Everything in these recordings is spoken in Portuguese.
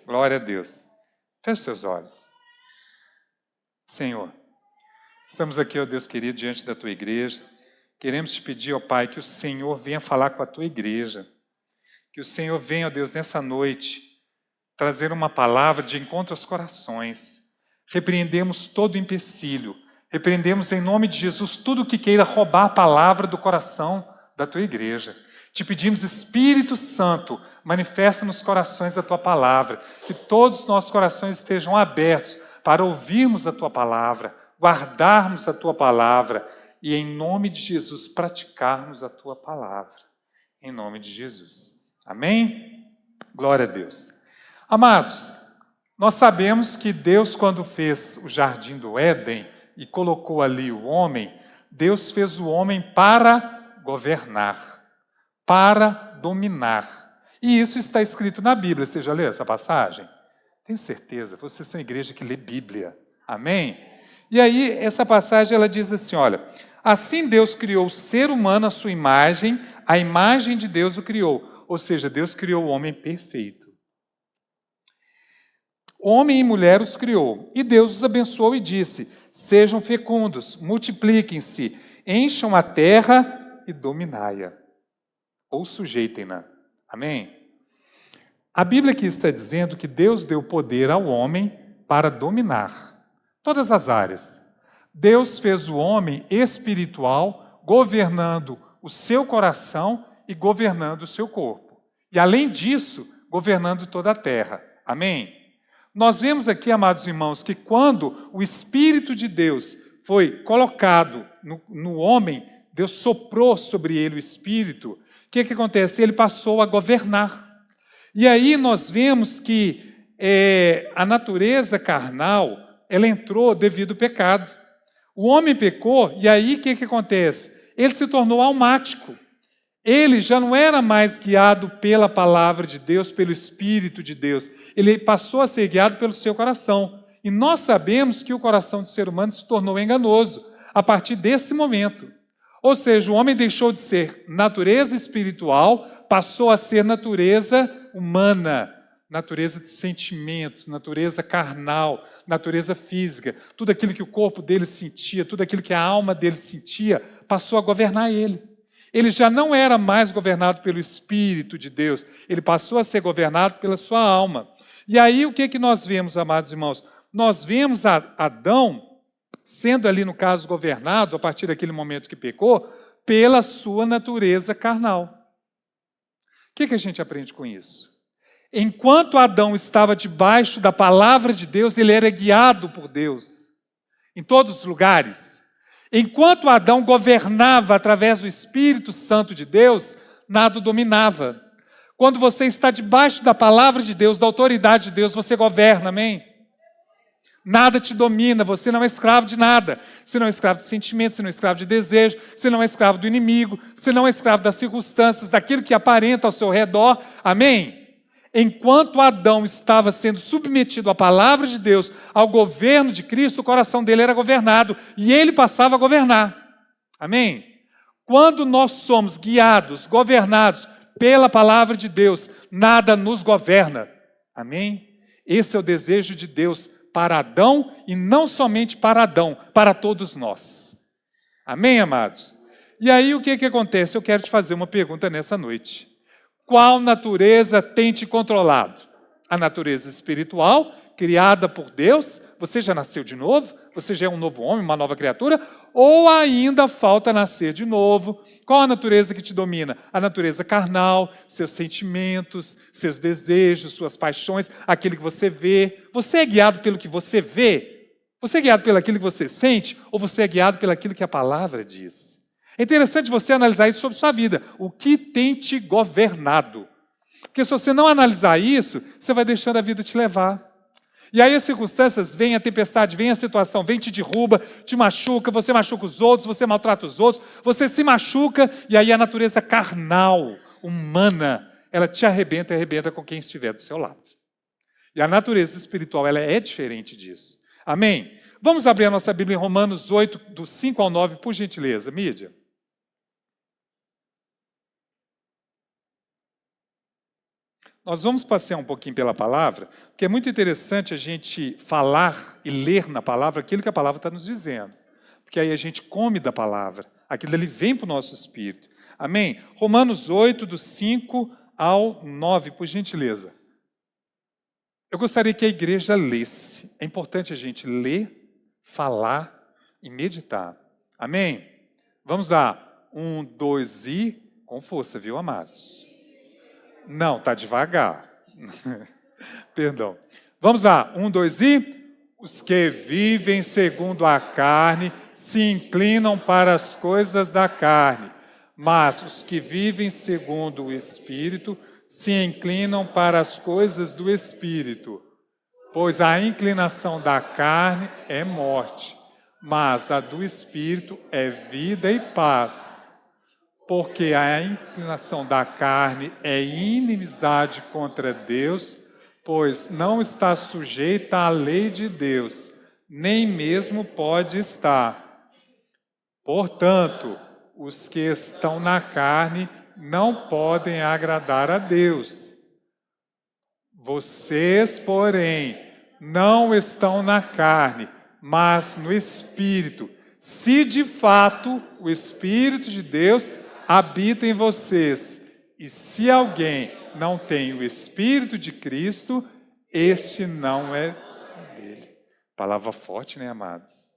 Glória a Deus. Feche seus olhos. Senhor, estamos aqui, ó Deus querido, diante da Tua igreja. Queremos te pedir, ó Pai, que o Senhor venha falar com a Tua igreja. Que o Senhor venha, ó Deus, nessa noite, trazer uma palavra de encontro aos corações. Repreendemos todo empecilho. Repreendemos em nome de Jesus tudo que queira roubar a palavra do coração da Tua igreja. Te pedimos, Espírito Santo, manifesta nos corações a Tua palavra. Que todos os nossos corações estejam abertos para ouvirmos a Tua palavra, guardarmos a Tua palavra e, em nome de Jesus, praticarmos a Tua palavra. Em nome de Jesus. Amém? Glória a Deus. Amados, nós sabemos que Deus, quando fez o jardim do Éden e colocou ali o homem, Deus fez o homem para governar, para dominar. E isso está escrito na Bíblia. Você já leu essa passagem? Tenho certeza, vocês são igreja que lê Bíblia. Amém? E aí, essa passagem, ela diz assim, olha, assim Deus criou o ser humano à sua imagem, a imagem de Deus o criou. Ou seja, Deus criou o homem perfeito. Homem e mulher os criou. E Deus os abençoou e disse, sejam fecundos, multipliquem-se, encham a terra e dominai-a. Ou sujeitem-na. Amém? A Bíblia aqui está dizendo que Deus deu poder ao homem para dominar todas as áreas. Deus fez o homem espiritual, governando o seu coração e governando o seu corpo. E, além disso, governando toda a terra. Amém? Nós vemos aqui, amados irmãos, que quando o Espírito de Deus foi colocado no homem, Deus soprou sobre ele o Espírito, o que acontece? Ele passou a governar. E aí nós vemos que a natureza carnal, ela entrou devido ao pecado. O homem pecou, e aí o que acontece? Ele se tornou almático. Ele já não era mais guiado pela palavra de Deus, pelo Espírito de Deus. Ele passou a ser guiado pelo seu coração. E nós sabemos que o coração do ser humano se tornou enganoso a partir desse momento. Ou seja, o homem deixou de ser natureza espiritual, passou a ser natureza humana, natureza de sentimentos, natureza carnal, natureza física. Tudo aquilo que o corpo dele sentia, tudo aquilo que a alma dele sentia, passou a governar ele. Ele já não era mais governado pelo Espírito de Deus, ele passou a ser governado pela sua alma. E aí o que nós vemos, amados irmãos? Nós vemos Adão sendo ali, no caso, governado, a partir daquele momento que pecou, pela sua natureza carnal. O que a gente aprende com isso? Enquanto Adão estava debaixo da palavra de Deus, ele era guiado por Deus, em todos os lugares. Enquanto Adão governava através do Espírito Santo de Deus, nada o dominava. Quando você está debaixo da palavra de Deus, da autoridade de Deus, você governa, amém? Nada te domina, você não é escravo de nada. Você não é escravo de sentimentos, você não é escravo de desejo, você não é escravo do inimigo, você não é escravo das circunstâncias, daquilo que aparenta ao seu redor, amém? Enquanto Adão estava sendo submetido à palavra de Deus, ao governo de Cristo, o coração dele era governado e ele passava a governar. Amém? Quando nós somos guiados, governados pela palavra de Deus, nada nos governa. Amém? Esse é o desejo de Deus para Adão e não somente para Adão, para todos nós. Amém, amados? E aí o que acontece? Eu quero te fazer uma pergunta nessa noite. Qual natureza tem te controlado? A natureza espiritual, criada por Deus? Você já nasceu de novo? Você já é um novo homem, uma nova criatura? Ou ainda falta nascer de novo? Qual a natureza que te domina? A natureza carnal, seus sentimentos, seus desejos, suas paixões, aquilo que você vê. Você é guiado pelo que você vê? Você é guiado pelo aquilo que você sente? Ou você é guiado pelo aquilo que a palavra diz? É interessante você analisar isso sobre sua vida. O que tem te governado? Porque se você não analisar isso, você vai deixando a vida te levar. E aí as circunstâncias vêm, a tempestade vem, a situação vem, te derruba, te machuca, você machuca os outros, você maltrata os outros, você se machuca, e aí a natureza carnal, humana, ela te arrebenta e arrebenta com quem estiver do seu lado. E a natureza espiritual, ela é diferente disso. Amém? Vamos abrir a nossa Bíblia em Romanos 8, do 5 ao 9, por gentileza, mídia. Nós vamos passear um pouquinho pela palavra, porque é muito interessante a gente falar e ler na palavra aquilo que a palavra está nos dizendo. Porque aí a gente come da palavra, aquilo ali vem para o nosso espírito. Amém? Romanos 8, do 5 ao 9, por gentileza. Eu gostaria que a igreja lesse. É importante a gente ler, falar e meditar. Amém? Vamos lá. 1, 2 e... Com força, viu, amados? Não, está devagar. Perdão. Vamos lá. 1, 2 e... Os que vivem segundo a carne se inclinam para as coisas da carne, mas os que vivem segundo o Espírito se inclinam para as coisas do Espírito. Pois a inclinação da carne é morte, mas a do Espírito é vida e paz. Porque a inclinação da carne é inimizade contra Deus, pois não está sujeita à lei de Deus, nem mesmo pode estar. Portanto, os que estão na carne não podem agradar a Deus. Vocês, porém, não estão na carne, mas no Espírito, se de fato o Espírito de Deus habita em vocês. E se alguém não tem o Espírito de Cristo, este não é dele. Palavra forte, né, amados?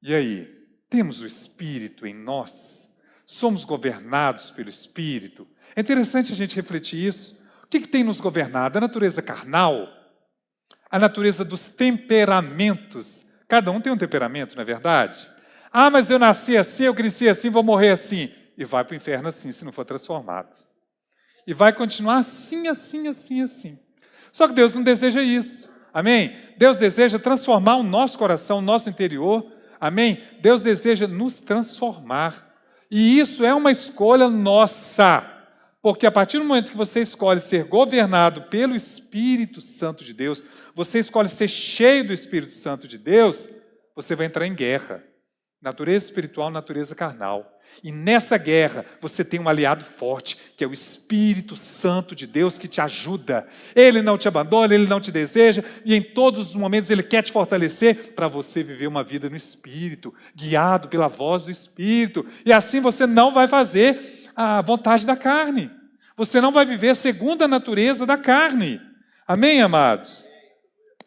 E aí, temos o Espírito em nós? Somos governados pelo Espírito? É interessante a gente refletir isso. O que tem nos governado? A natureza carnal? A natureza dos temperamentos? Cada um tem um temperamento, não é verdade? Ah, mas eu nasci assim, eu cresci assim, vou morrer assim. E vai para o inferno assim, se não for transformado. E vai continuar assim, assim, assim, assim. Só que Deus não deseja isso. Amém? Deus deseja transformar o nosso coração, o nosso interior. Amém? Deus deseja nos transformar. E isso é uma escolha nossa. Porque a partir do momento que você escolhe ser governado pelo Espírito Santo de Deus, você escolhe ser cheio do Espírito Santo de Deus, você vai entrar em guerra. Natureza espiritual, natureza carnal. E nessa guerra, você tem um aliado forte, que é o Espírito Santo de Deus, que te ajuda. Ele não te abandona, ele não te deseja, e em todos os momentos ele quer te fortalecer para você viver uma vida no Espírito, guiado pela voz do Espírito. E assim você não vai fazer a vontade da carne. Você não vai viver segundo a natureza da carne. Amém, amados?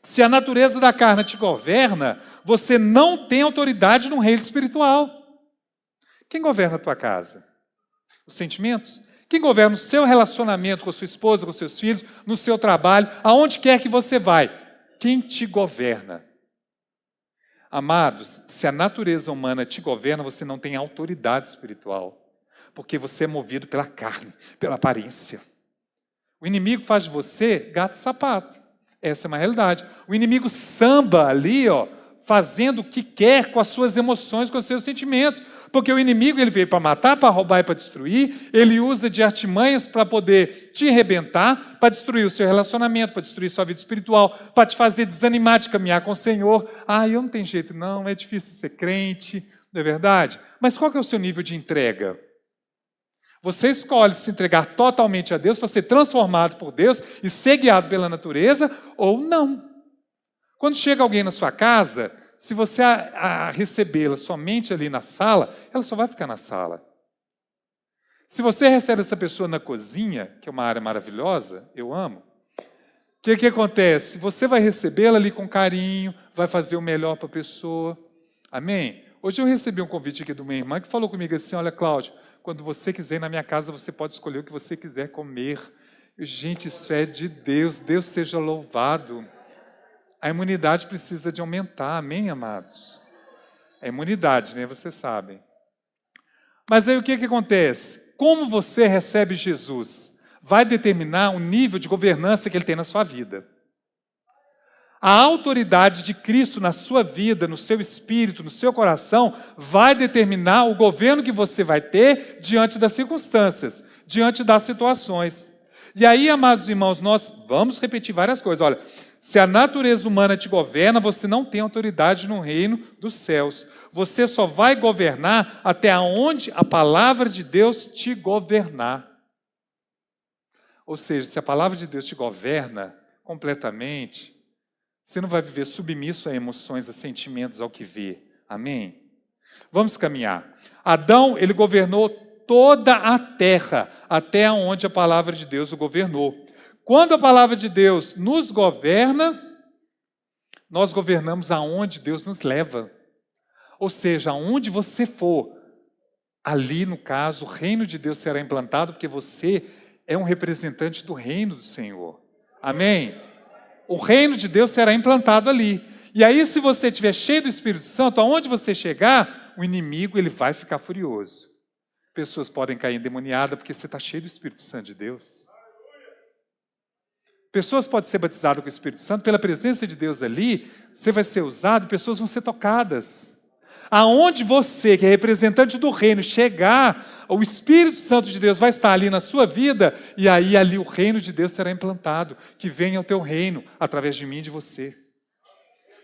Se a natureza da carne te governa, você não tem autoridade no reino espiritual. Quem governa a tua casa? Os sentimentos? Quem governa o seu relacionamento com a sua esposa, com seus filhos, no seu trabalho, aonde quer que você vai? Quem te governa? Amados, se a natureza humana te governa, você não tem autoridade espiritual, porque você é movido pela carne, pela aparência. O inimigo faz de você gato e sapato. Essa é uma realidade. O inimigo samba ali, fazendo o que quer com as suas emoções, com os seus sentimentos. Porque o inimigo ele veio para matar, para roubar e para destruir. Ele usa de artimanhas para poder te arrebentar, para destruir o seu relacionamento, para destruir sua vida espiritual, para te fazer desanimar de caminhar com o Senhor. Ah, eu não tenho jeito não, é difícil ser crente, não é verdade? Mas qual que é o seu nível de entrega? Você escolhe se entregar totalmente a Deus para ser transformado por Deus e ser guiado pela natureza ou não. Quando chega alguém na sua casa, se você recebê-la somente ali na sala, ela só vai ficar na sala. Se você recebe essa pessoa na cozinha, que é uma área maravilhosa, eu amo, o que acontece? Você vai recebê-la ali com carinho, vai fazer o melhor para a pessoa. Amém? Hoje eu recebi um convite aqui de uma irmã que falou comigo assim, olha, Cláudio, quando você quiser ir na minha casa, você pode escolher o que você quiser comer. Gente, isso é de Deus. Deus seja louvado. A imunidade precisa de aumentar. Amém, amados? A imunidade, né? Vocês sabem. Mas aí o que acontece? Como você recebe Jesus vai determinar o nível de governança que ele tem na sua vida. A autoridade de Cristo na sua vida, no seu espírito, no seu coração, vai determinar o governo que você vai ter diante das circunstâncias, diante das situações. E aí, amados irmãos, nós vamos repetir várias coisas. Olha, se a natureza humana te governa, você não tem autoridade no reino dos céus. Você só vai governar até onde a palavra de Deus te governar. Ou seja, se a palavra de Deus te governa completamente, você não vai viver submisso a emoções, a sentimentos, ao que vê. Amém? Vamos caminhar. Adão, ele governou toda a terra, até onde a palavra de Deus o governou. Quando a palavra de Deus nos governa, nós governamos aonde Deus nos leva. Ou seja, aonde você for, ali, no caso, o reino de Deus será implantado, porque você é um representante do reino do Senhor. Amém? O reino de Deus será implantado ali. E aí, se você estiver cheio do Espírito Santo, aonde você chegar, o inimigo ele vai ficar furioso. Pessoas podem cair endemoniadas porque você está cheio do Espírito Santo de Deus. Pessoas podem ser batizadas com o Espírito Santo, pela presença de Deus ali, você vai ser usado e pessoas vão ser tocadas. Aonde você, que é representante do reino, chegar, o Espírito Santo de Deus vai estar ali na sua vida, e aí ali o reino de Deus será implantado. Que venha o teu reino, através de mim e de você.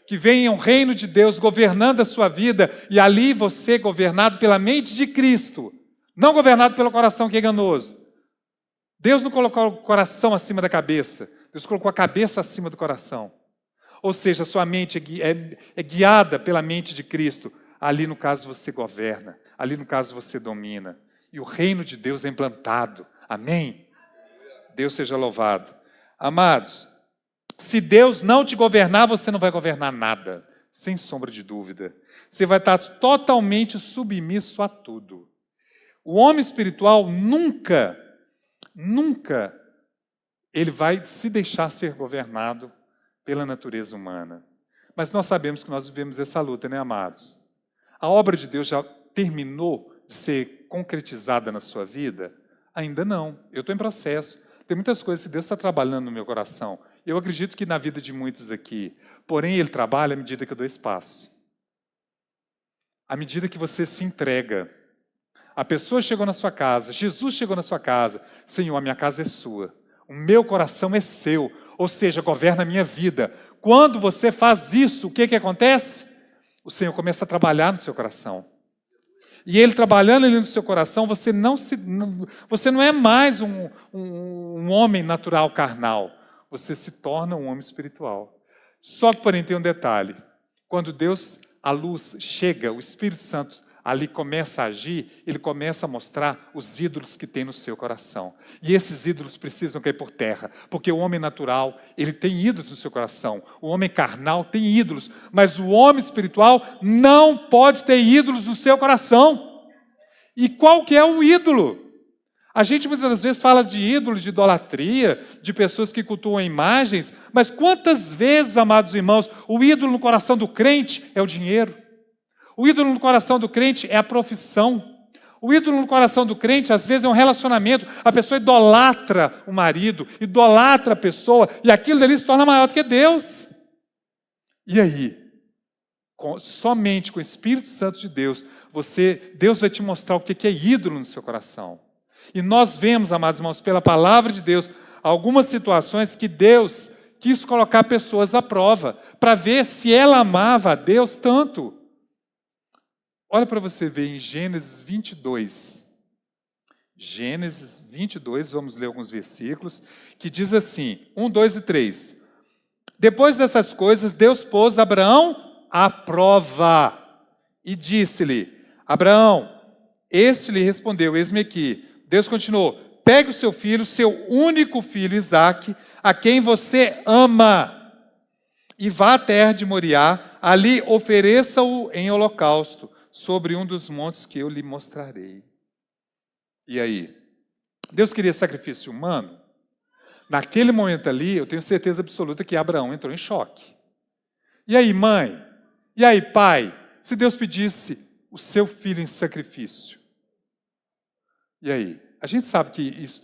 Que venha o reino de Deus governando a sua vida, e ali você governado pela mente de Cristo, não governado pelo coração que é enganoso. Deus não colocou o coração acima da cabeça, Deus colocou a cabeça acima do coração. Ou seja, a sua mente é guiada pela mente de Cristo. Ali, no caso, você governa. Ali, no caso, você domina. E o reino de Deus é implantado. Amém? Deus seja louvado. Amados, se Deus não te governar, você não vai governar nada. Sem sombra de dúvida. Você vai estar totalmente submisso a tudo. O homem espiritual nunca ele vai se deixar ser governado pela natureza humana. Mas nós sabemos que nós vivemos essa luta, né, amados? A obra de Deus já terminou de ser concretizada na sua vida? Ainda não. Eu estou em processo. Tem muitas coisas que Deus está trabalhando no meu coração. Eu acredito que na vida de muitos aqui. Porém, Ele trabalha à medida que eu dou espaço. À medida que você se entrega. A pessoa chegou na sua casa, Jesus chegou na sua casa. Senhor, a minha casa é sua. O meu coração é seu. Ou seja, governa a minha vida. Quando você faz isso, o que acontece? O Senhor começa a trabalhar no seu coração. E Ele trabalhando ali no seu coração, você não é mais um homem natural, carnal. Você se torna um homem espiritual. Só que, porém, tem um detalhe. Quando Deus, a luz, chega, o Espírito Santo ali começa a agir, ele começa a mostrar os ídolos que tem no seu coração. E esses ídolos precisam cair por terra, porque o homem natural, ele tem ídolos no seu coração. O homem carnal tem ídolos, mas o homem espiritual não pode ter ídolos no seu coração. E qual que é o ídolo? A gente muitas das vezes fala de ídolos, de idolatria, de pessoas que cultuam imagens, mas quantas vezes, amados irmãos, o ídolo no coração do crente é o dinheiro? O ídolo no coração do crente é a profissão. O ídolo no coração do crente, às vezes, é um relacionamento. A pessoa idolatra o marido, idolatra a pessoa, e aquilo dali se torna maior do que Deus. E aí? Somente com o Espírito Santo de Deus, Deus vai te mostrar o que é ídolo no seu coração. E nós vemos, amados irmãos, pela palavra de Deus, algumas situações que Deus quis colocar pessoas à prova, para ver se ela amava a Deus tanto. Olha para você ver em Gênesis 22. Gênesis 22, vamos ler alguns versículos, que diz assim, 1, 2 e 3. Depois dessas coisas, Deus pôs Abraão à prova e disse-lhe, Abraão, este lhe respondeu, eis-me aqui. Deus continuou, pegue o seu filho, seu único filho, Isaque, a quem você ama, e vá à terra de Moriá, ali ofereça-o em holocausto, sobre um dos montes que eu lhe mostrarei. E aí? Deus queria sacrifício humano? Naquele momento ali, eu tenho certeza absoluta que Abraão entrou em choque. E aí, mãe? E aí, pai? Se Deus pedisse o seu filho em sacrifício? E aí? A gente sabe que isso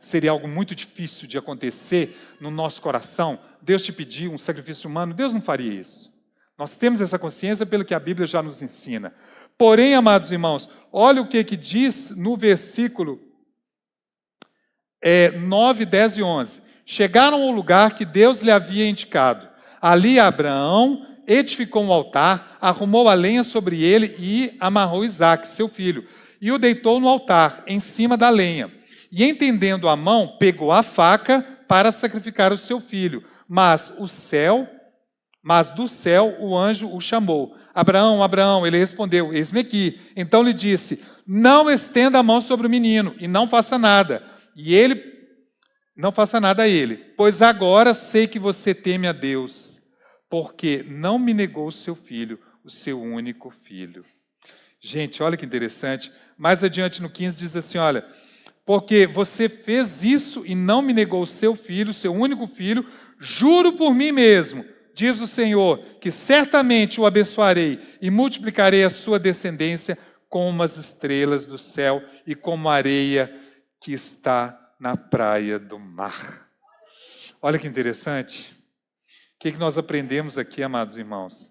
seria algo muito difícil de acontecer no nosso coração. Deus te pediu um sacrifício humano, Deus não faria isso. Nós temos essa consciência pelo que a Bíblia já nos ensina. Porém, amados irmãos, olha o que diz no versículo 9, 10 e 11. Chegaram ao lugar que Deus lhe havia indicado. Ali Abraão edificou um altar, arrumou a lenha sobre ele e amarrou Isaque, seu filho, e o deitou no altar, em cima da lenha. E entendendo a mão, pegou a faca para sacrificar o seu filho. Mas do céu o anjo o chamou. Abraão, Abraão, ele respondeu, eis-me aqui. Então lhe disse, não estenda a mão sobre o menino e não faça nada. Não faça nada a ele, pois agora sei que você teme a Deus, porque não me negou o seu filho, o seu único filho. Gente, olha que interessante. Mais adiante no 15 diz assim, olha, porque você fez isso e não me negou o seu filho, o seu único filho, juro por mim mesmo, diz o Senhor, que certamente o abençoarei e multiplicarei a sua descendência como as estrelas do céu e como a areia que está na praia do mar. Olha que interessante. O que nós aprendemos aqui, amados irmãos?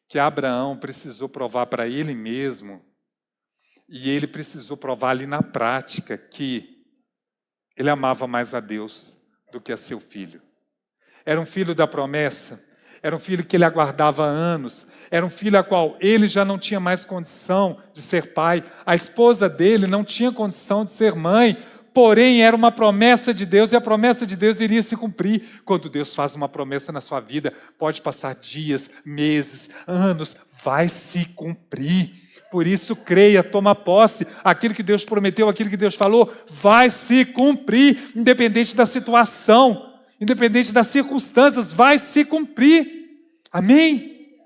Que Abraão precisou provar para ele mesmo, e ele precisou provar ali na prática, que ele amava mais a Deus do que a seu filho. Era um filho da promessa, era um filho que ele aguardava há anos, era um filho a qual ele já não tinha mais condição de ser pai, a esposa dele não tinha condição de ser mãe, porém era uma promessa de Deus, e a promessa de Deus iria se cumprir. Quando Deus faz uma promessa na sua vida, pode passar dias, meses, anos, vai se cumprir. Por isso creia, toma posse, aquilo que Deus prometeu, aquilo que Deus falou, vai se cumprir, independente da situação, independente das circunstâncias, vai se cumprir. Amém?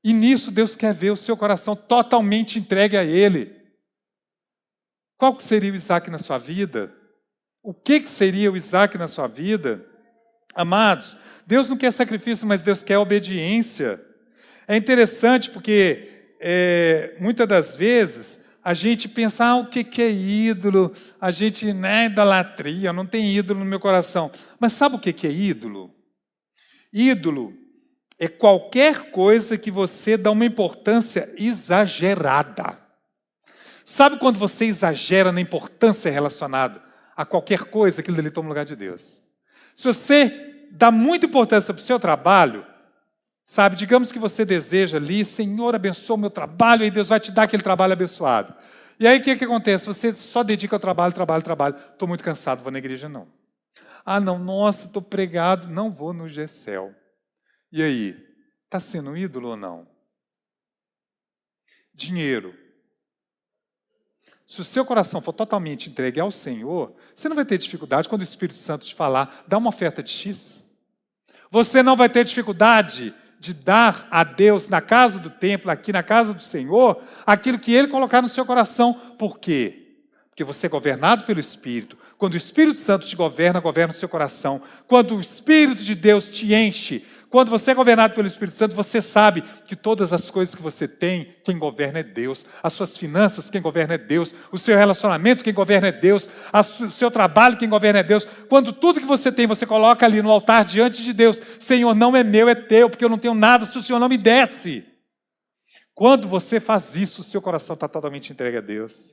E nisso Deus quer ver o seu coração totalmente entregue a Ele. Qual que seria o Isaac na sua vida? O que seria o Isaac na sua vida? Amados, Deus não quer sacrifício, mas Deus quer obediência. É interessante porque muitas das vezes a gente pensa, o que é ídolo? A gente, idolatria, não tem ídolo no meu coração. Mas sabe o que é ídolo? Ídolo é qualquer coisa que você dá uma importância exagerada. Sabe quando você exagera na importância relacionada a qualquer coisa, aquilo ali toma o lugar de Deus? Se você dá muita importância para o seu trabalho, sabe, digamos que você deseja ali, Senhor, abençoa o meu trabalho, e Deus vai te dar aquele trabalho abençoado. E aí o que acontece? Você só dedica ao trabalho. Estou muito cansado, vou na igreja não. Não, nossa, estou pregado, não vou no GCEL. E aí, está sendo um ídolo ou não? Dinheiro. Se o seu coração for totalmente entregue ao Senhor, você não vai ter dificuldade quando o Espírito Santo te falar, dá uma oferta de X. Você não vai ter dificuldade de dar a Deus, na casa do templo, aqui na casa do Senhor, aquilo que Ele colocar no seu coração. Por quê? Porque você é governado pelo Espírito. Quando o Espírito Santo te governa, governa o seu coração. Quando o Espírito de Deus te enche, quando você é governado pelo Espírito Santo, você sabe que todas as coisas que você tem, quem governa é Deus. As suas finanças, quem governa é Deus. O seu relacionamento, quem governa é Deus. O seu trabalho, quem governa é Deus. Quando tudo que você tem, você coloca ali no altar diante de Deus. Senhor, não é meu, é teu, porque eu não tenho nada se o Senhor não me desse. Quando você faz isso, o seu coração está totalmente entregue a Deus.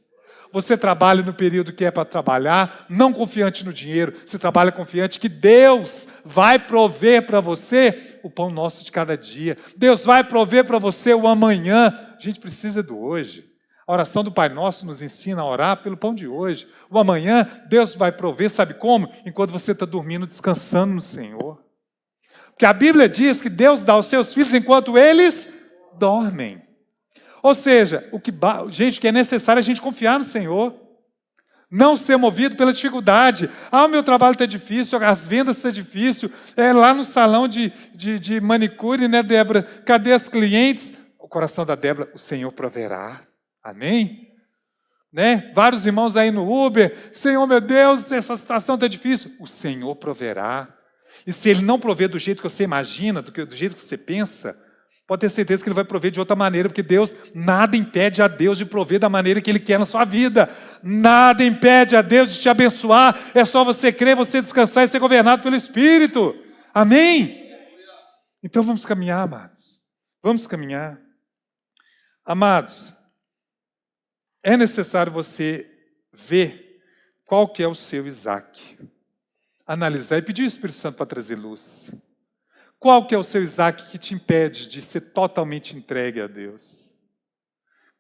Você trabalha no período que é para trabalhar, não confiante no dinheiro, você trabalha confiante que Deus vai prover para você o pão nosso de cada dia. Deus vai prover para você o amanhã. A gente precisa do hoje. A oração do Pai Nosso nos ensina a orar pelo pão de hoje. O amanhã, Deus vai prover, sabe como? Enquanto você está dormindo, descansando no Senhor. Porque a Bíblia diz que Deus dá aos seus filhos enquanto eles dormem. Ou seja, o que é necessário é a gente confiar no Senhor. Não ser movido pela dificuldade. O meu trabalho está difícil, as vendas estão difíceis. Lá no salão de manicure, né, Débora? Cadê as clientes? O coração da Débora, o Senhor proverá. Amém? Né? Vários irmãos aí no Uber. Senhor, meu Deus, essa situação está difícil. O Senhor proverá. E se Ele não prover do jeito que você imagina, do jeito que você pensa, pode ter certeza que Ele vai prover de outra maneira, porque nada impede a Deus de prover da maneira que Ele quer na sua vida. Nada impede a Deus de te abençoar. É só você crer, você descansar e ser governado pelo Espírito. Amém? Então vamos caminhar, amados. Vamos caminhar. Amados, é necessário você ver qual que é o seu Isaac. Analisar e pedir o Espírito Santo para trazer luz. Qual que é o seu Isaac que te impede de ser totalmente entregue a Deus?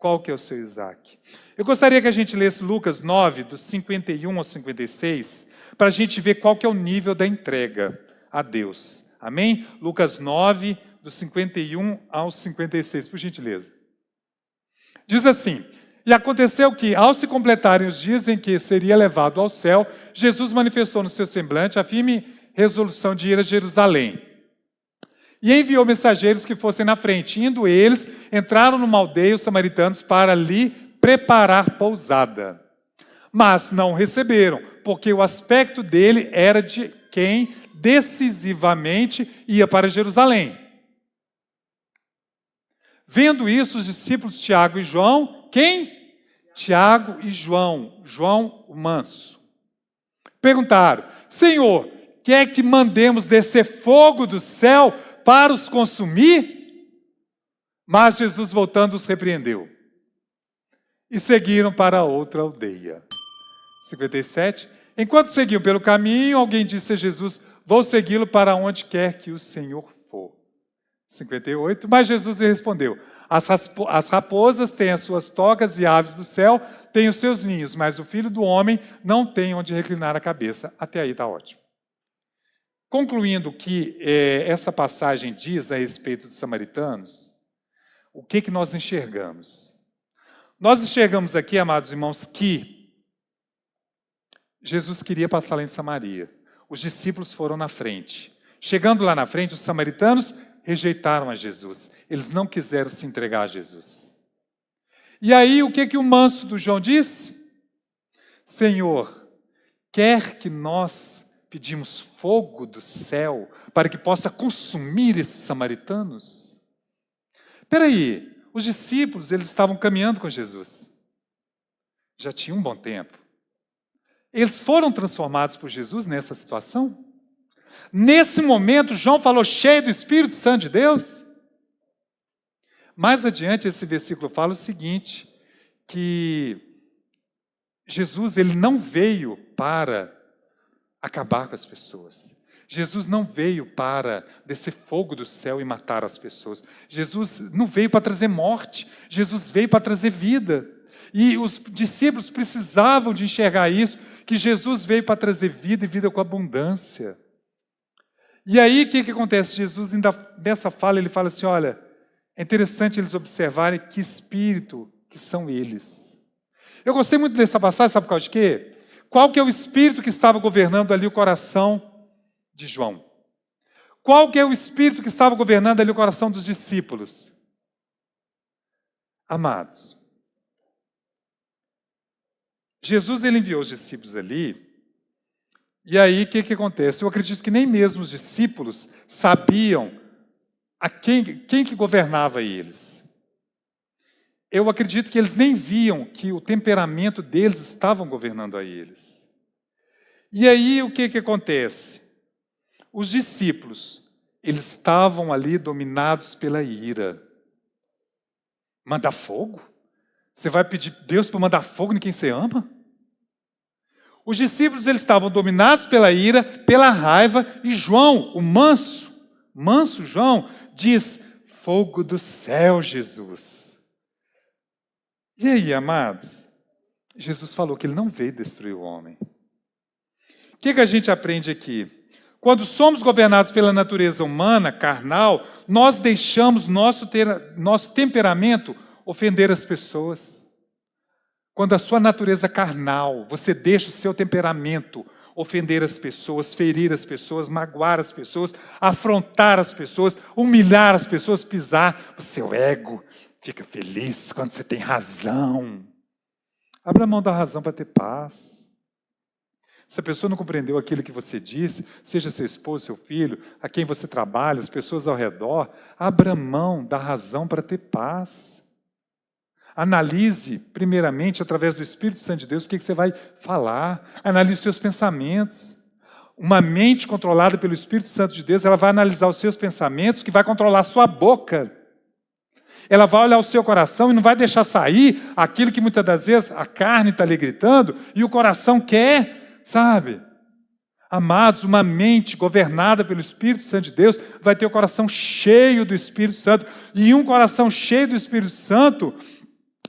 Qual que é o seu Isaac? Eu gostaria que a gente lesse Lucas 9, dos 51 ao 56, para a gente ver qual que é o nível da entrega a Deus. Amém? Lucas 9, dos 51 ao 56, por gentileza. Diz assim: e aconteceu que, ao se completarem os dias em que seria levado ao céu, Jesus manifestou no seu semblante a firme resolução de ir a Jerusalém. E enviou mensageiros que fossem na frente. Indo eles, entraram numa aldeia, os samaritanos, para ali preparar pousada. Mas não o receberam, porque o aspecto dele era de quem decisivamente ia para Jerusalém. Vendo isso, os discípulos Tiago e João, quem? Tiago e João, João o manso, perguntaram: Senhor, quer que mandemos descer fogo do céu para os consumir? Mas Jesus, voltando, os repreendeu. E seguiram para outra aldeia. 57. Enquanto seguiam pelo caminho, alguém disse a Jesus: vou segui-lo para onde quer que o Senhor for. 58. Mas Jesus lhe respondeu: as raposas têm as suas tocas e aves do céu têm os seus ninhos, mas o Filho do Homem não tem onde reclinar a cabeça. Até aí está ótimo. Concluindo o que essa passagem diz a respeito dos samaritanos, o que nós enxergamos? Nós enxergamos aqui, amados irmãos, que Jesus queria passar lá em Samaria. Os discípulos foram na frente. Chegando lá na frente, os samaritanos rejeitaram a Jesus. Eles não quiseram se entregar a Jesus. E aí, o que o manso do João disse? Senhor, quer que nós pedimos fogo do céu para que possa consumir esses samaritanos? Espera aí, os discípulos, eles estavam caminhando com Jesus. Já tinha um bom tempo. Eles foram transformados por Jesus nessa situação? Nesse momento, João falou cheio do Espírito Santo de Deus? Mais adiante, esse versículo fala o seguinte, que Jesus, ele não veio para acabar com as pessoas. Jesus não veio para descer fogo do céu e matar as pessoas. Jesus não veio para trazer morte. Jesus veio para trazer vida. E os discípulos precisavam de enxergar isso, que Jesus veio para trazer vida e vida com abundância. E aí, o que acontece? Jesus, ainda nessa fala, ele fala assim, olha, é interessante eles observarem que espírito que são eles. Eu gostei muito dessa passagem, sabe por causa de quê? Qual que é o espírito que estava governando ali o coração de João? Qual que é o espírito que estava governando ali o coração dos discípulos? Amados, Jesus, ele enviou os discípulos ali, e aí o que acontece? Eu acredito que nem mesmo os discípulos sabiam a quem que governava eles. Eu acredito que eles nem viam que o temperamento deles estavam governando a eles. E aí o que acontece? Os discípulos, eles estavam ali dominados pela ira. Mandar fogo? Você vai pedir Deus para mandar fogo em quem você ama? Os discípulos, eles estavam dominados pela ira, pela raiva, e João, o manso João, diz, fogo do céu, Jesus. E aí, amados? Jesus falou que ele não veio destruir o homem. O que a gente aprende aqui? Quando somos governados pela natureza humana, carnal, nós deixamos nosso temperamento ofender as pessoas. Quando a sua natureza carnal, você deixa o seu temperamento ofender as pessoas, ferir as pessoas, magoar as pessoas, afrontar as pessoas, humilhar as pessoas, pisar o seu ego, fica feliz quando você tem razão. Abra mão da razão para ter paz. Se a pessoa não compreendeu aquilo que você disse, seja seu esposo, seu filho, a quem você trabalha, as pessoas ao redor, abra mão da razão para ter paz. Analise, primeiramente, através do Espírito Santo de Deus, o que você vai falar. Analise os seus pensamentos. Uma mente controlada pelo Espírito Santo de Deus, ela vai analisar os seus pensamentos, que vai controlar a sua boca. Ela vai olhar o seu coração e não vai deixar sair aquilo que muitas das vezes a carne está ali gritando e o coração quer, sabe? Amados, uma mente governada pelo Espírito Santo de Deus vai ter o coração cheio do Espírito Santo. E um coração cheio do Espírito Santo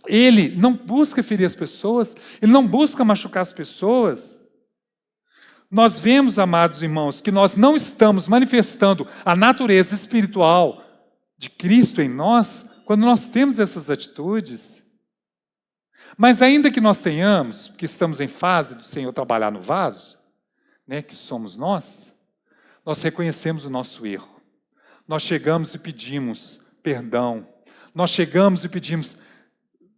Ele não busca ferir as pessoas, ele não busca machucar as pessoas. Nós vemos, amados irmãos, que nós não estamos manifestando a natureza espiritual de Cristo em nós quando nós temos essas atitudes. Mas ainda que nós tenhamos, porque estamos em fase do Senhor trabalhar no vaso, né, que somos nós reconhecemos o nosso erro. Nós chegamos e pedimos perdão. Nós chegamos e pedimos,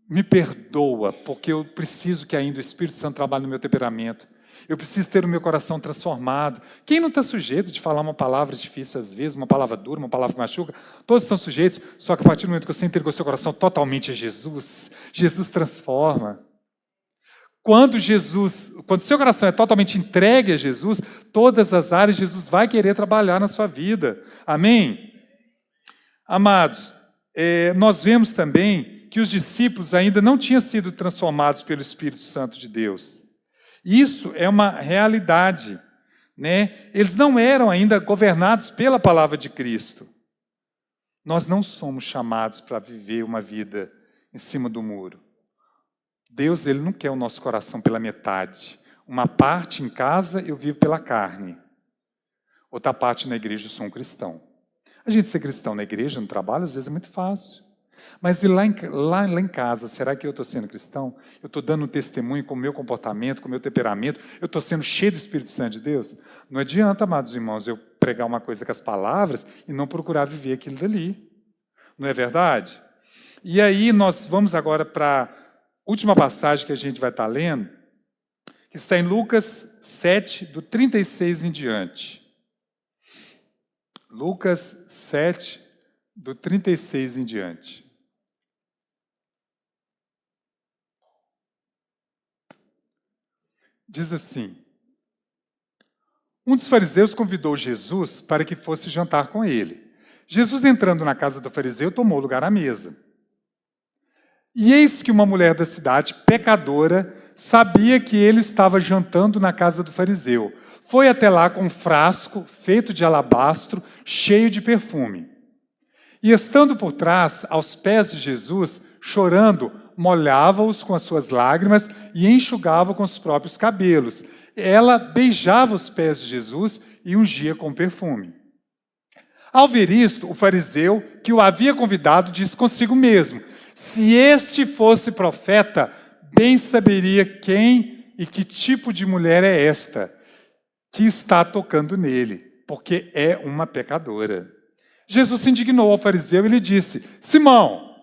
me perdoa, porque eu preciso que ainda o Espírito Santo trabalhe no meu temperamento. Eu preciso ter o meu coração transformado. Quem não está sujeito de falar uma palavra difícil às vezes, uma palavra dura, uma palavra que machuca? Todos estão sujeitos, só que a partir do momento que você entregou seu coração totalmente a Jesus, Jesus transforma. Quando seu coração é totalmente entregue a Jesus, todas as áreas Jesus vai querer trabalhar na sua vida. Amém? Amados, nós vemos também que os discípulos ainda não tinham sido transformados pelo Espírito Santo de Deus. Isso é uma realidade, né? Eles não eram ainda governados pela palavra de Cristo. Nós não somos chamados para viver uma vida em cima do muro. Deus, Ele não quer o nosso coração pela metade. Uma parte em casa eu vivo pela carne. Outra parte na igreja eu sou um cristão. A gente ser cristão na igreja, no trabalho, às vezes é muito fácil. Mas e lá em casa, será que eu estou sendo cristão? Eu estou dando um testemunho com o meu comportamento, com o meu temperamento? Eu estou sendo cheio do Espírito Santo de Deus? Não adianta, amados irmãos, eu pregar uma coisa com as palavras e não procurar viver aquilo dali. Não é verdade? E aí nós vamos agora para a última passagem que a gente vai estar lendo, que está em Lucas 7, do 36 em diante. Lucas 7, do 36 em diante. Diz assim: um dos fariseus convidou Jesus para que fosse jantar com ele. Jesus, entrando na casa do fariseu, tomou lugar à mesa. E eis que uma mulher da cidade, pecadora, sabia que ele estava jantando na casa do fariseu. Foi até lá com um frasco feito de alabastro, cheio de perfume. E estando por trás, aos pés de Jesus, chorando, molhava-os com as suas lágrimas e enxugava com os próprios cabelos. Ela beijava os pés de Jesus e ungia com perfume. Ao ver isto, o fariseu, que o havia convidado, disse consigo mesmo: se este fosse profeta, bem saberia quem e que tipo de mulher é esta que está tocando nele, porque é uma pecadora. Jesus se indignou ao fariseu e lhe disse: Simão,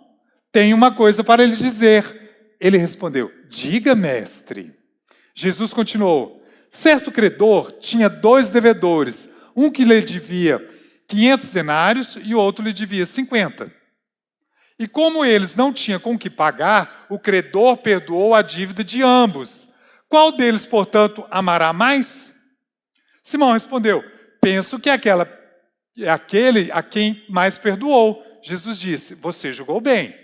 tenho uma coisa para lhe dizer. Ele respondeu: diga, mestre. Jesus continuou: certo credor tinha 2 devedores, um que lhe devia 500 denários e o outro lhe devia 50. E como eles não tinham com que pagar, o credor perdoou a dívida de ambos. Qual deles, portanto, amará mais? Simão respondeu: penso que é aquele a quem mais perdoou. Jesus disse: você julgou bem.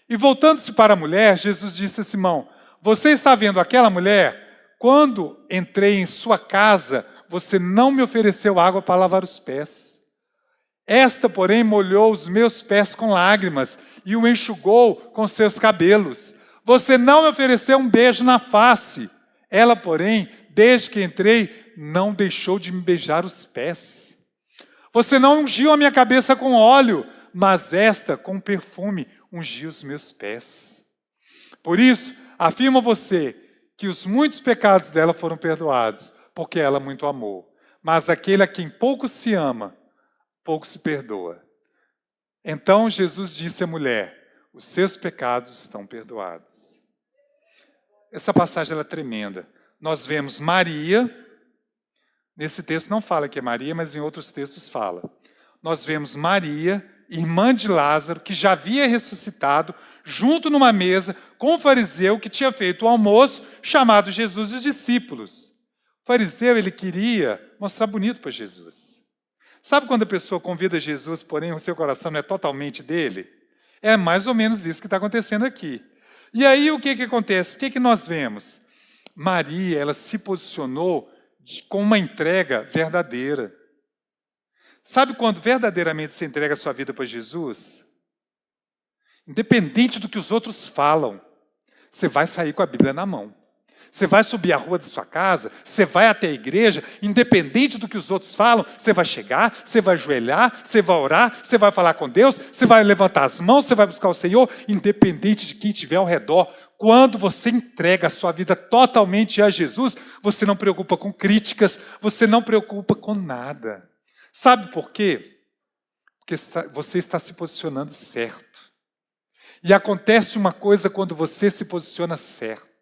E voltando-se para a mulher, Jesus disse a Simão: você está vendo aquela mulher? Quando entrei em sua casa, você não me ofereceu água para lavar os pés. Esta, porém, molhou os meus pés com lágrimas e o enxugou com seus cabelos. Você não me ofereceu um beijo na face. Ela, porém, desde que entrei, não deixou de me beijar os pés. Você não ungiu a minha cabeça com óleo, mas esta, com perfume, ungiu os meus pés. Por isso, afirmo a você que os muitos pecados dela foram perdoados, porque ela muito amou. Mas aquele a quem pouco se ama, pouco se perdoa. Então Jesus disse à mulher: os seus pecados estão perdoados. Essa passagem ela é tremenda. Nós vemos Maria, nesse texto não fala que é Maria, mas em outros textos fala. Nós vemos Maria, irmã de Lázaro, que já havia ressuscitado, junto numa mesa com o fariseu que tinha feito o almoço, chamado Jesus e os discípulos. O fariseu, ele queria mostrar bonito para Jesus. Sabe quando a pessoa convida Jesus, porém o seu coração não é totalmente dele? É mais ou menos isso que está acontecendo aqui. E aí o que acontece? O que nós vemos? Maria, ela se posicionou com uma entrega verdadeira. Sabe quando verdadeiramente você entrega a sua vida para Jesus? Independente do que os outros falam, você vai sair com a Bíblia na mão. Você vai subir a rua da sua casa, você vai até a igreja, independente do que os outros falam, você vai chegar, você vai ajoelhar, você vai orar, você vai falar com Deus, você vai levantar as mãos, você vai buscar o Senhor, independente de quem estiver ao redor. Quando você entrega a sua vida totalmente a Jesus, você não preocupa com críticas, você não preocupa com nada. Sabe por quê? Porque você está se posicionando certo. E acontece uma coisa quando você se posiciona certo.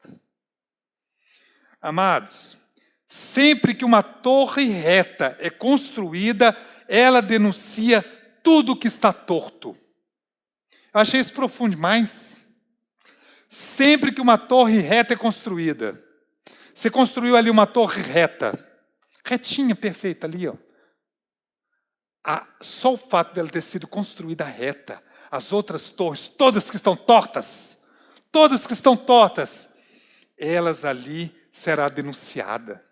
Amados, sempre que uma torre reta é construída, ela denuncia tudo que está torto. Eu achei isso profundo demais. Sempre que uma torre reta é construída, você construiu ali uma torre reta, retinha, perfeita ali, ó. Só o fato dela ter sido construída reta, as outras torres, todas que estão tortas, elas ali será denunciada.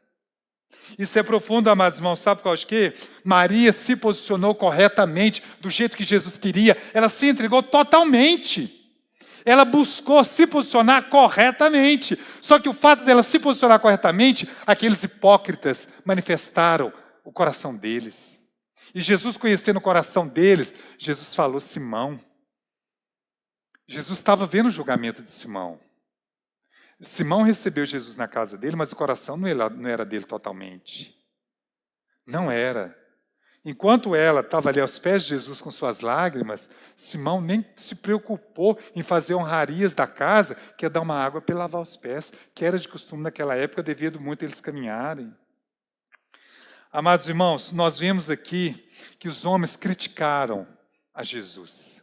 Isso é profundo, amados irmãos. Sabe qual é o quê? Maria se posicionou corretamente, do jeito que Jesus queria. Ela se entregou totalmente. Ela buscou se posicionar corretamente. Só que o fato dela se posicionar corretamente, aqueles hipócritas manifestaram o coração deles. E Jesus, conhecendo o coração deles, Jesus falou: Simão. Jesus estava vendo o julgamento de Simão. Simão recebeu Jesus na casa dele, mas o coração não era dele totalmente. Não era. Enquanto ela estava ali aos pés de Jesus com suas lágrimas, Simão nem se preocupou em fazer honrarias da casa, que é dar uma água para ele lavar os pés, que era de costume naquela época, devido muito eles caminharem. Amados irmãos, nós vemos aqui que os homens criticaram a Jesus.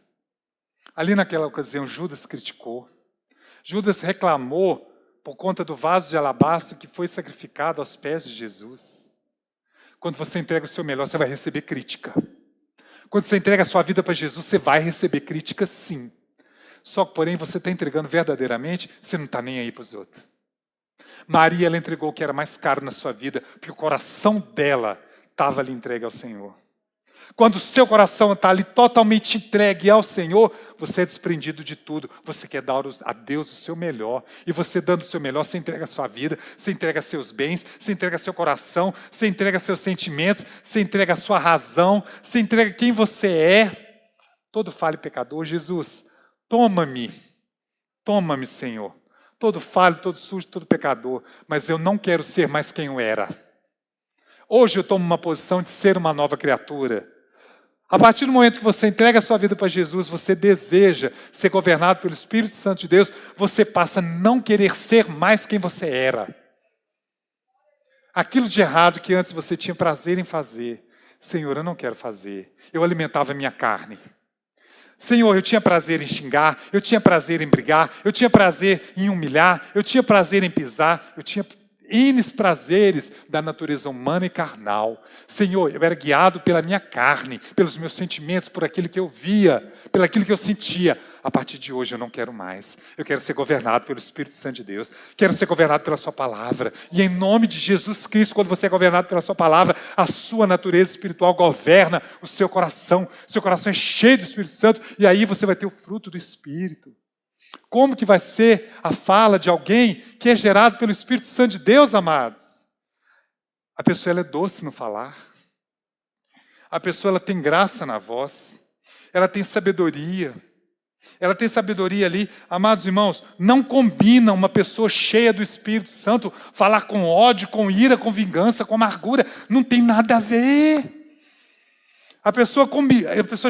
Ali naquela ocasião, Judas criticou. Judas reclamou por conta do vaso de alabastro que foi sacrificado aos pés de Jesus. Quando você entrega o seu melhor, você vai receber crítica. Quando você entrega a sua vida para Jesus, você vai receber crítica, sim. Só que, porém, você está entregando verdadeiramente, você não está nem aí para os outros. Maria, ela entregou o que era mais caro na sua vida, porque o coração dela estava ali entregue ao Senhor. Quando o seu coração está ali totalmente entregue ao Senhor, você é desprendido de tudo. Você quer dar a Deus o seu melhor. E você dando o seu melhor, você entrega a sua vida, você entrega seus bens, você entrega seu coração, você entrega seus sentimentos, você entrega a sua razão, você entrega quem você é. Todo falho e pecador, Jesus, toma-me, Senhor. Todo falho, todo sujo, todo pecador. Mas eu não quero ser mais quem eu era. Hoje eu tomo uma posição de ser uma nova criatura. A partir do momento que você entrega a sua vida para Jesus, você deseja ser governado pelo Espírito Santo de Deus, você passa a não querer ser mais quem você era. Aquilo de errado que antes você tinha prazer em fazer, Senhor, eu não quero fazer. Eu alimentava a minha carne. Senhor, eu tinha prazer em xingar, eu tinha prazer em brigar, eu tinha prazer em humilhar, eu tinha prazer em pisar, eu tinha N prazeres da natureza humana e carnal. Senhor, eu era guiado pela minha carne, pelos meus sentimentos, por aquilo que eu via, pelo aquilo que eu sentia. A partir de hoje eu não quero mais. Eu quero ser governado pelo Espírito Santo de Deus. Quero ser governado pela sua palavra. E em nome de Jesus Cristo, quando você é governado pela sua palavra, a sua natureza espiritual governa o seu coração. Seu coração é cheio do Espírito Santo e aí você vai ter o fruto do Espírito. Como que vai ser a fala de alguém que é gerado pelo Espírito Santo de Deus, amados? A pessoa ela é doce no falar. A pessoa ela tem graça na voz. Ela tem sabedoria. Ela tem sabedoria ali. Amados irmãos, não combina uma pessoa cheia do Espírito Santo falar com ódio, com ira, com vingança, com amargura. Não tem nada a ver. A pessoa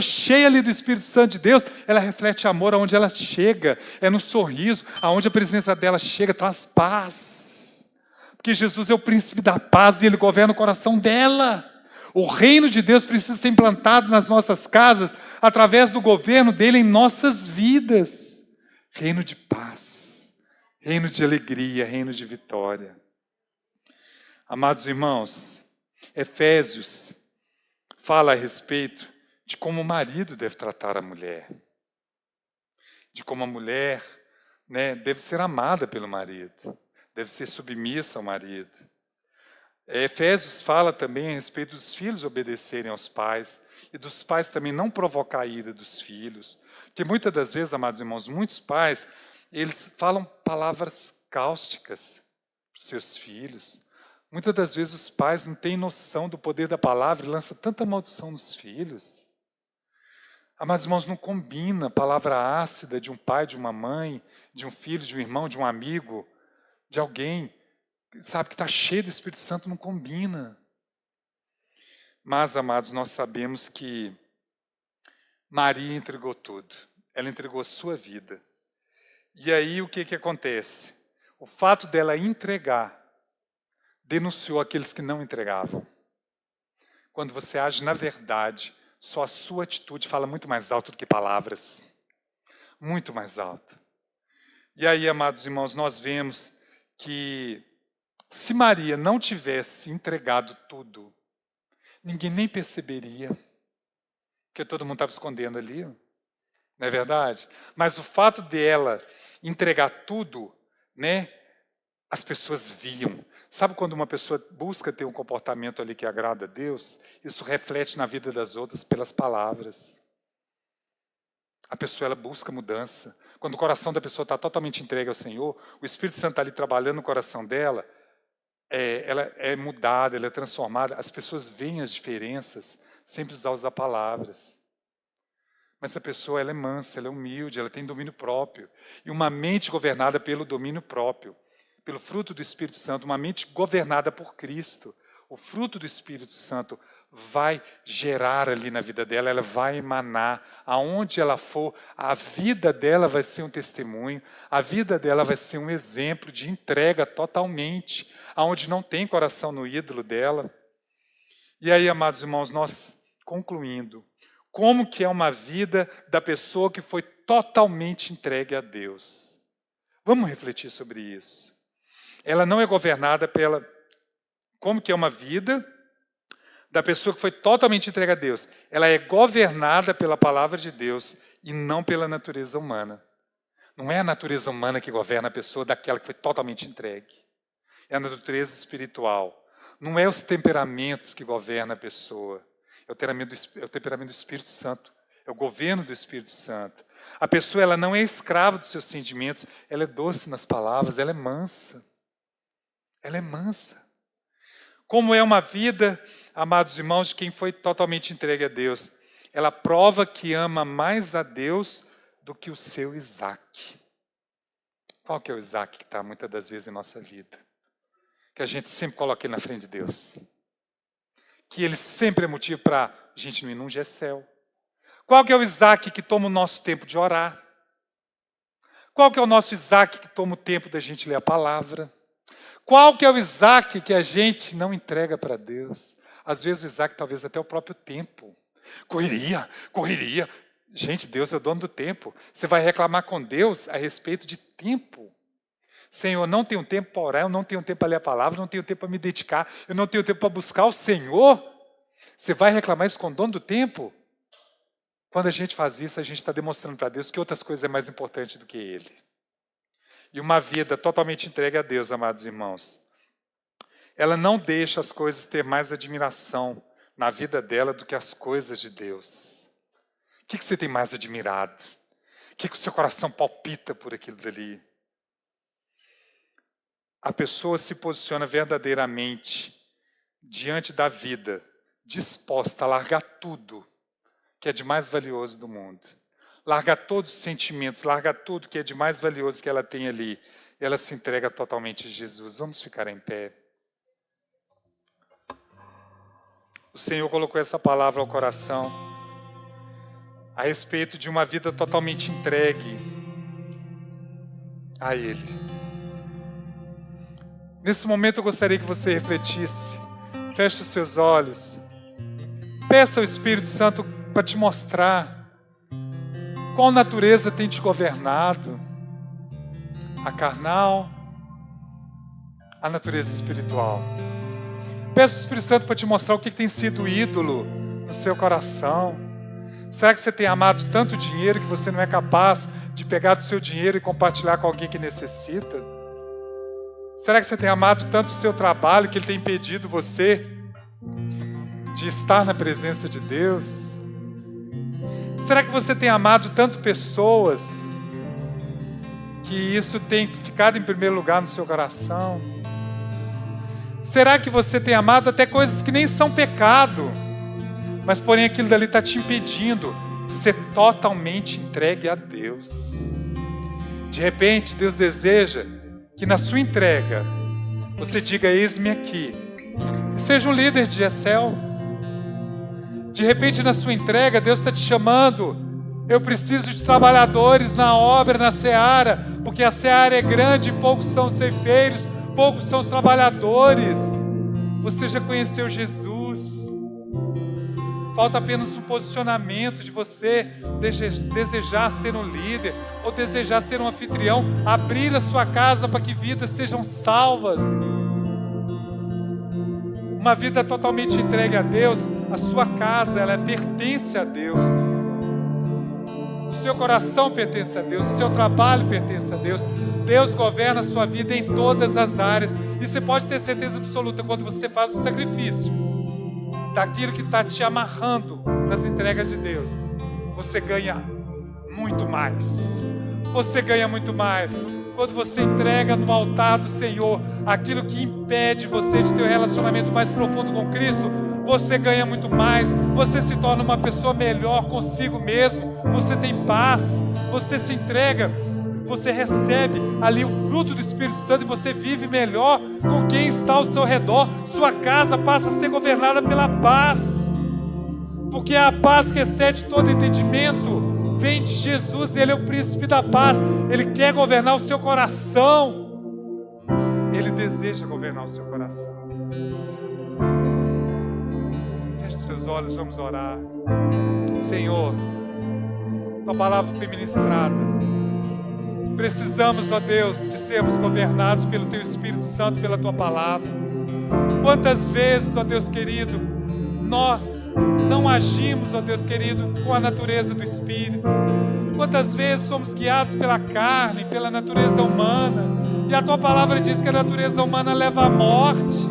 cheia ali do Espírito Santo de Deus, ela reflete amor aonde ela chega. É no sorriso, aonde a presença dela chega, traz paz. Porque Jesus é o príncipe da paz e Ele governa o coração dela. O reino de Deus precisa ser implantado nas nossas casas, através do governo dEle em nossas vidas. Reino de paz, reino de alegria, reino de vitória. Amados irmãos, Efésios fala a respeito de como o marido deve tratar a mulher. De como a mulher, deve ser amada pelo marido. Deve ser submissa ao marido. Efésios fala também a respeito dos filhos obedecerem aos pais. E dos pais também não provocar a ira dos filhos. Porque muitas das vezes, amados irmãos, muitos pais, eles falam palavras cáusticas para os seus filhos. Muitas das vezes os pais não têm noção do poder da palavra e lançam tanta maldição nos filhos. Amados irmãos, não combina palavra ácida de um pai, de uma mãe, de um filho, de um irmão, de um amigo, de alguém, sabe, que está cheio do Espírito Santo, não combina. Mas, amados, nós sabemos que Maria entregou tudo. Ela entregou a sua vida. E aí o que acontece? O fato dela entregar denunciou aqueles que não entregavam. Quando você age na verdade, só a sua atitude fala muito mais alto do que palavras. Muito mais alto. E aí, amados irmãos, nós vemos que se Maria não tivesse entregado tudo, ninguém nem perceberia, porque todo mundo estava escondendo ali, não é verdade? Mas o fato dela entregar tudo, né, as pessoas viam. Sabe quando uma pessoa busca ter um comportamento ali que agrada a Deus, isso reflete na vida das outras pelas palavras. A pessoa ela busca mudança. Quando o coração da pessoa está totalmente entregue ao Senhor, o Espírito Santo está ali trabalhando no coração dela, ela é mudada, ela é transformada. As pessoas veem as diferenças sem precisar usar palavras. Mas a pessoa ela é mansa, ela é humilde, ela tem domínio próprio. E uma mente governada pelo domínio próprio, pelo fruto do Espírito Santo, uma mente governada por Cristo. O fruto do Espírito Santo vai gerar ali na vida dela, ela vai emanar. Aonde ela for, a vida dela vai ser um testemunho, a vida dela vai ser um exemplo de entrega totalmente, aonde não tem coração no ídolo dela. E aí, amados irmãos, nós concluindo, como que é uma vida da pessoa que foi totalmente entregue a Deus? Vamos refletir sobre isso. Ela não é governada pela... Como que é uma vida da pessoa que foi totalmente entregue a Deus? Ela é governada pela palavra de Deus e não pela natureza humana. Não é a natureza humana que governa a pessoa daquela que foi totalmente entregue. É a natureza espiritual. Não é os temperamentos que governam a pessoa. É o temperamento do Espírito Santo. É o governo do Espírito Santo. A pessoa ela não é escrava dos seus sentimentos. Ela é doce nas palavras. Ela é mansa. Ela é mansa. Como é uma vida, amados irmãos, de quem foi totalmente entregue a Deus? Ela prova que ama mais a Deus do que o seu Isaac. Qual que é o Isaac que está muitas das vezes em nossa vida? Que a gente sempre coloca ele na frente de Deus. Que ele sempre é motivo para a gente não ir num Gessel. Qual que é o Isaac que toma o nosso tempo de orar? Qual que é o nosso Isaac que toma o tempo da gente ler a palavra? Qual que é o Isaac que a gente não entrega para Deus? Às vezes o Isaac talvez até o próprio tempo. Correria. Gente, Deus é o dono do tempo. Você vai reclamar com Deus a respeito de tempo. Senhor, eu não tenho tempo para orar, eu não tenho tempo para ler a palavra, eu não tenho tempo para me dedicar, eu não tenho tempo para buscar o Senhor. Você vai reclamar isso com o dono do tempo? Quando a gente faz isso, a gente está demonstrando para Deus que outras coisas é mais importante do que Ele. E uma vida totalmente entregue a Deus, amados irmãos, ela não deixa as coisas ter mais admiração na vida dela do que as coisas de Deus. O que você tem mais admirado? O que o seu coração palpita por aquilo dali? A pessoa se posiciona verdadeiramente diante da vida, disposta a largar tudo que é de mais valioso do mundo. Largar todos os sentimentos, largar tudo que é de mais valioso que ela tem ali. Ela se entrega totalmente a Jesus. Vamos ficar em pé. O Senhor colocou essa palavra ao coração a respeito de uma vida totalmente entregue a Ele. Nesse momento eu gostaria que você refletisse. Feche os seus olhos. Peça ao Espírito Santo para te mostrar qual natureza tem te governado. A carnal, a natureza espiritual. Peça ao Espírito Santo para te mostrar o que tem sido ídolo no seu coração. Será que você tem amado tanto dinheiro que você não é capaz de pegar do seu dinheiro e compartilhar com alguém que necessita? Será que você tem amado tanto o seu trabalho que ele tem impedido você de estar na presença de Deus? Será que você tem amado tanto pessoas que isso tem ficado em primeiro lugar no seu coração? Será que você tem amado até coisas que nem são pecado, mas porém aquilo dali está te impedindo de ser totalmente entregue a Deus? De repente, Deus deseja que na sua entrega você diga: eis-me aqui. E seja um líder de Gessel. De repente, na sua entrega, Deus está te chamando: eu preciso de trabalhadores na obra, na seara, porque a seara é grande e poucos são os ceifeiros, poucos são os trabalhadores. Você já conheceu Jesus. Falta apenas um posicionamento de você desejar ser um líder, ou desejar ser um anfitrião, abrir a sua casa para que vidas sejam salvas. Uma vida totalmente entregue a Deus, a sua casa, ela pertence a Deus. O seu coração pertence a Deus, o seu trabalho pertence a Deus. Deus governa a sua vida em todas as áreas. E você pode ter certeza absoluta, quando você faz o sacrifício daquilo que está te amarrando nas entregas de Deus, você ganha muito mais. Você ganha muito mais. Quando você entrega no altar do Senhor aquilo que impede você de ter um relacionamento mais profundo com Cristo, você ganha muito mais. Você se torna uma pessoa melhor consigo mesmo. Você tem paz. Você se entrega. Você recebe ali o fruto do Espírito Santo e você vive melhor com quem está ao seu redor. Sua casa passa a ser governada pela paz, porque a paz que excede todo entendimento vem de Jesus. Ele é o príncipe da paz. Ele quer governar o seu coração. Ele deseja governar o seu coração. Feche seus olhos, vamos orar. Senhor, tua palavra foi ministrada. Precisamos, ó Deus, de sermos governados pelo Teu Espírito Santo, pela Tua palavra. Quantas vezes, ó Deus querido, nós não agimos, ó Deus querido, com a natureza do Espírito. Quantas vezes somos guiados pela carne, pela natureza humana. E a Tua palavra diz que a natureza humana leva à morte.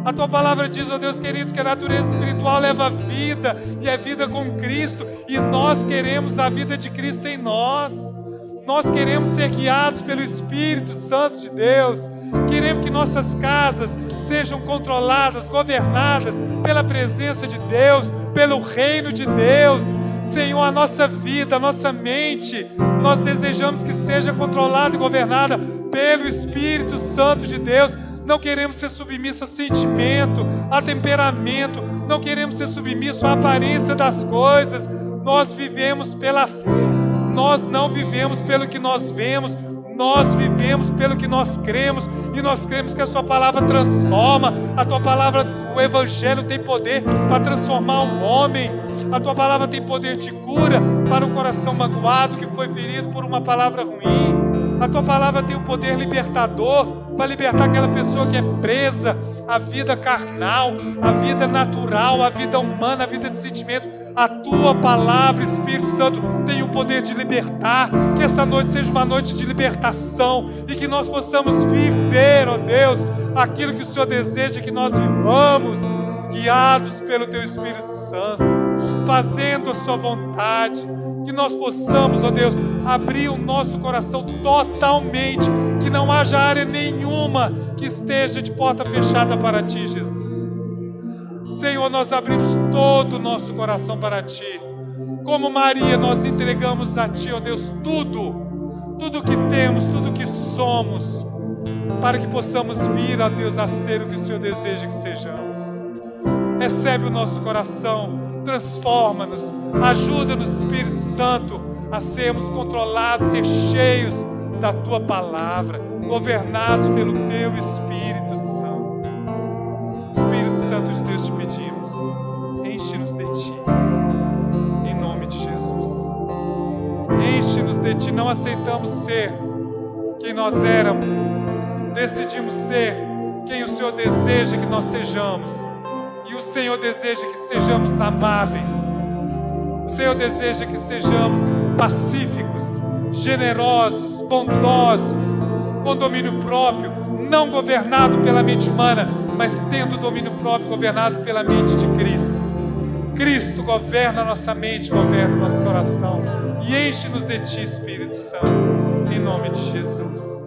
A Tua palavra diz, ó Deus querido, que a natureza espiritual leva a vida, e é vida com Cristo. E nós queremos a vida de Cristo em nós. Nós queremos ser guiados pelo Espírito Santo de Deus. Queremos que nossas casas sejam controladas, governadas pela presença de Deus, pelo reino de Deus. Senhor, a nossa vida, a nossa mente, nós desejamos que seja controlada e governada pelo Espírito Santo de Deus. Não queremos ser submissos a sentimento, a temperamento. Não queremos ser submissos à aparência das coisas. Nós vivemos pela fé. Nós não vivemos pelo que nós vemos, nós vivemos pelo que nós cremos, e nós cremos que a Sua palavra transforma. A Tua palavra, o Evangelho tem poder para transformar um homem. A Tua palavra tem poder de cura para o coração magoado que foi ferido por uma palavra ruim. A Tua palavra tem o poder libertador para libertar aquela pessoa que é presa à vida carnal, à vida natural, à vida humana, à vida de sentimento. A Tua palavra, Espírito Santo, tem o poder de libertar. Que essa noite seja uma noite de libertação e que nós possamos viver, ó Deus, aquilo que o Senhor deseja que nós vivamos, guiados pelo Teu Espírito Santo, fazendo a Sua vontade. Que nós possamos, ó Deus, abrir o nosso coração totalmente, que não haja área nenhuma que esteja de porta fechada para Ti, Jesus. Senhor, nós abrimos todo o nosso coração para Ti. Como Maria, nós entregamos a Ti, ó Deus, tudo que temos, tudo que somos, para que possamos vir, ó Deus, a ser o que o Senhor deseja que sejamos. Recebe o nosso coração, transforma-nos, ajuda-nos, Espírito Santo, a sermos controlados, ser cheios da Tua palavra, governados pelo Teu Espírito Santo. Espírito Santo de Deus, te pedimos, enche-nos de Ti, em nome de Jesus. Enche-nos de Ti. Não aceitamos ser quem nós éramos, decidimos ser quem o Senhor deseja que nós sejamos. E o Senhor deseja que sejamos amáveis. O Senhor deseja que sejamos pacíficos, generosos, bondosos, com domínio próprio, não governado pela mente humana, mas tendo domínio próprio, governado pela mente de Cristo. Cristo, governa a nossa mente, governa o nosso coração e enche-nos de Ti, Espírito Santo, em nome de Jesus.